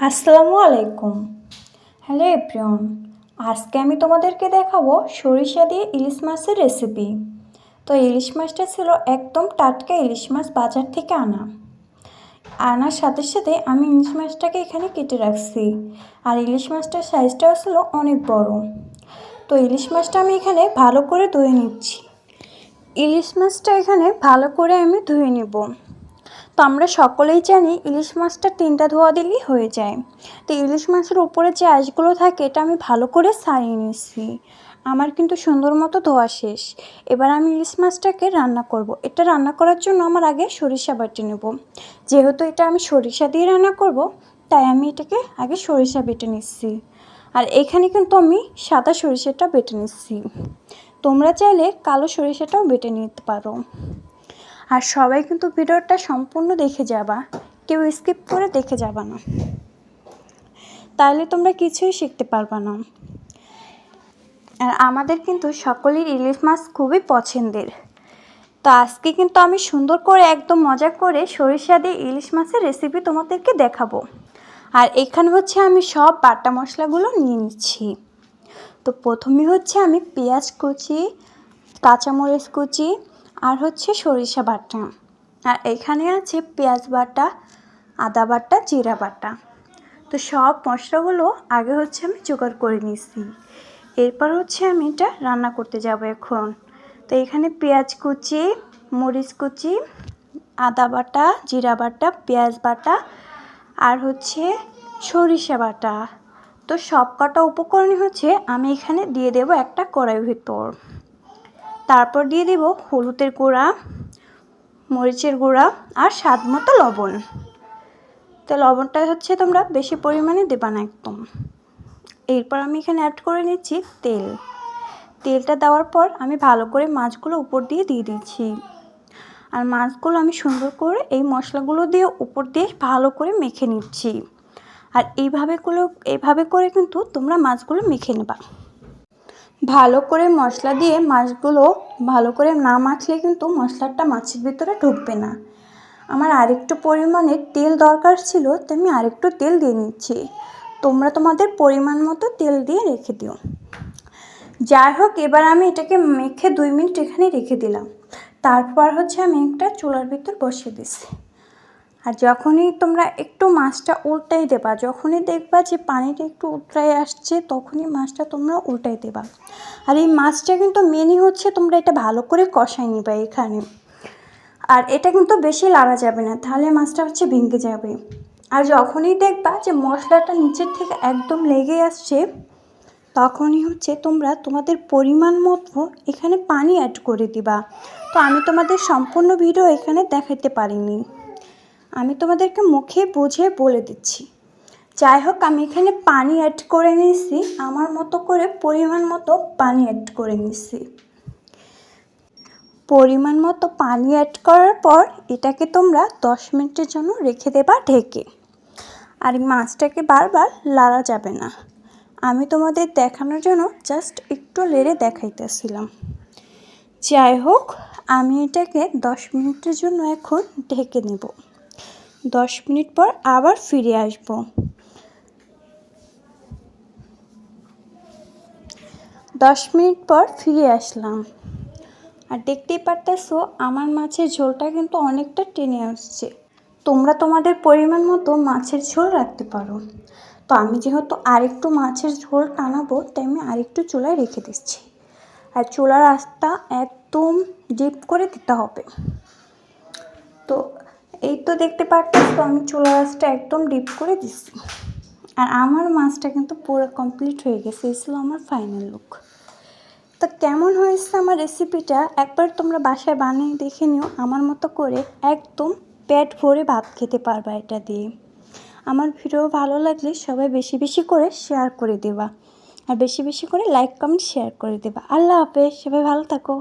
আসসালামু আলাইকুম। Hello everyone. আজকে আমি তোমাদেরকে দেখাবো সরিষা দিয়ে ইলিশ মাছের রেসিপি। তো ইলিশ মাছটা ছিল একদম টাটকা ইলিশ মাছ, বাজার থেকে আনার সাথে সাথে আমি ইলিশ মাছটাকে এখানে কেটে রাখছি। আর ইলিশ মাছটার সাইজটাও ছিল অনেক বড়। তো ইলিশ মাছটা আমি এখানে ভালো করে ধুয়ে নিচ্ছি। ইলিশ মাছটা এখানে ভালো করে আমি ধুয়ে নেব। তো আমরা সকলেই জানি ইলিশ মাছটা 3টা ধোয়া দিলেই হয়ে যায়। তো ইলিশ মাছের উপরে যে আঁশগুলো থাকে এটা আমি ভালো করে ছাড়িয়ে নিচ্ছি। আমার কিন্তু সুন্দর মতো ধোয়া শেষ। এবার আমি ইলিশ মাছটাকে রান্না করব। এটা রান্না করার জন্য আমার আগে সরিষা বেটে নেব। যেহেতু এটা আমি সরিষা দিয়ে রান্না করব, তাই আমি এটাকে আগে সরিষা বেটে নিচ্ছি। আর এখানে কিন্তু আমি সাদা সরিষাটা বেটে নিচ্ছি। তোমরা চাইলে কালো সরিষাটাও বেটে নিতে পারো। আর সবাই কিন্তু ভিডিওটা সম্পূর্ণ দেখে যাবা, কেউ স্কিপ করে দেখে যাবা না, তাহলে তোমরা কিছুই শিখতে পারবা না। আর আমাদের কিন্তু সকলের ইলিশ মাছ খুবই পছন্দের। তো আজকে কিন্তু আমি সুন্দর করে একদম মজা করে সরিষা দিয়ে ইলিশ মাছের রেসিপি তোমাদেরকে দেখাবো। আর এখানে হচ্ছে আমি সব বাটা মশলাগুলো নিয়ে নিচ্ছি। তো প্রথমে হচ্ছে আমি পেঁয়াজ কুচি, কাঁচামরিচ কুচি আর হচ্ছে সরিষা বাটা। আর এখানে আছে পেঁয়াজ বাটা, আদা বাটা, জিরা বাটা। তো সব মশলাগুলো আগে হচ্ছে আমি জোগাড় করে নিচ্ছি। এরপর হচ্ছে আমি এটা রান্না করতে যাব এখন। তো এখানে পেঁয়াজ কুচি, মরিচ কুচি, আদা বাটা, জিরা বাটা, পেঁয়াজ বাটা আর হচ্ছে সরিষা বাটা। তো সব কটা উপকরণ হচ্ছে আমি এখানে দিয়ে দেব একটা কড়াইয়ের ভিতর। তারপর দিয়ে দেব হলুদের গুঁড়া, মরিচের গুঁড়া আর স্বাদ মতো লবণ। তো লবণটা হচ্ছে তোমরা বেশি পরিমাণে দেবা না একদম। এরপর আমি এখানে অ্যাড করে নিচ্ছি তেল। তেলটা দেওয়ার পর আমি ভালো করে মাছগুলো উপর দিয়ে দিচ্ছি। আর মাছগুলো আমি সুন্দর করে এই মশলাগুলো দিয়ে উপর দিয়ে ভালো করে মেখে নিচ্ছি। আর এইভাবে করে কিন্তু তোমরা মাছগুলো মেখে নেবা। ভালো করে মশলা দিয়ে মাছগুলো ভালো করে না মাখলে কিন্তু মশলাটা মাছের ভিতরে ঢুকবে না। আমার আরেকটু পরিমাণে তেল দরকার ছিল, তাই আমি আরেকটু তেল দিয়ে নিচ্ছি। তোমরা তোমাদের পরিমাণ মতো তেল দিয়ে রেখে দিও। যাই হোক, এবার আমি এটাকে মেখে 2 মিনিট এখানে রেখে দিলাম। তারপর হচ্ছে আমি একটা চুলার ভিতর বসিয়ে দিচ্ছি। আর যখনই তোমরা একটু মাছটা উল্টাই দেবা, যখনই দেখবা যে পানিটা একটু উতরাই আসছে, তখনই মাছটা তোমরা উল্টাই দেবা। আর এই মাছটা কিন্তু মেনই হচ্ছে তোমরা এটা ভালো করে কষাই নিবা এখানে। আর এটা কিন্তু বেশি লাড়া যাবে না, তাহলে মাছটা হচ্ছে ভেঙে যাবে। আর যখনই দেখবা যে মশলাটা নিচের থেকে একদম লেগে আসছে, তখনই হচ্ছে তোমরা তোমাদের পরিমাণ মতো এখানে পানি অ্যাড করে দিবা। তো আমি তোমাদের সম্পূর্ণ ভিডিও এখানে দেখাতে পারিনি, আমি তোমাদেরকে মুখে বুঝে বলে দিচ্ছি। যাই হোক, আমি এখানে পানি অ্যাড করে নিয়েছি, আমার মতো করে পরিমাণ মতো পানি অ্যাড করে নিয়েছি। পরিমাণ মতো পানি অ্যাড করার পর এটাকে তোমরা 10 মিনিটের জন্য রেখে দেবা ঢেকে। আর মাছটাকে বারবার লাড়া যাবে না, আমি তোমাদের দেখানোর জন্য জাস্ট একটু লেড়ে দেখাইতেছিলাম। যাই হোক, আমি এটাকে 10 মিনিটের জন্য এখন ঢেকে নেব। 10 মিনিট পর আবার ফিরে আসব। 10 মিনিট পর ফিরে আসলাম। আর দেখতেই পারতেছো আমার মাছের ঝোলটা কিন্তু অনেকটা টেনে আসছে। তোমরা তোমাদের পরিমাণ মতো মাছের ঝোল রাখতে পারো। তো আমি যেহেতু আরেকটু মাছের ঝোল টানাবো, তাই আমি আরেকটু চুলায় রেখে দিচ্ছি। আর চুলার আঁচটা একদম ডিপ করে দিতে হবে। তো এই তো দেখতে পারতেছো আমি চুলার আঁচটা একদম ডিপ করে দিচ্ছি। আর আমার মাছটা কিন্তু পুরো কমপ্লিট হয়ে গেছে। এই ছিল আমার ফাইনাল লুক। তো কেমন হয়েছে আমার রেসিপিটা একবার তোমরা বাসায় বানিয়ে দেখে নিও আমার মতো করে। একদম পেট ভরে ভাত খেতে পারবা এটা দিয়ে। আমার ভিডিও ভালো লাগলে সবাই বেশি বেশি করে শেয়ার করে দেবা। আর বেশি বেশি করে লাইক কমেন্ট শেয়ার করে দেবা। আল্লাহ হাফেজ, সবাই ভালো থাকো।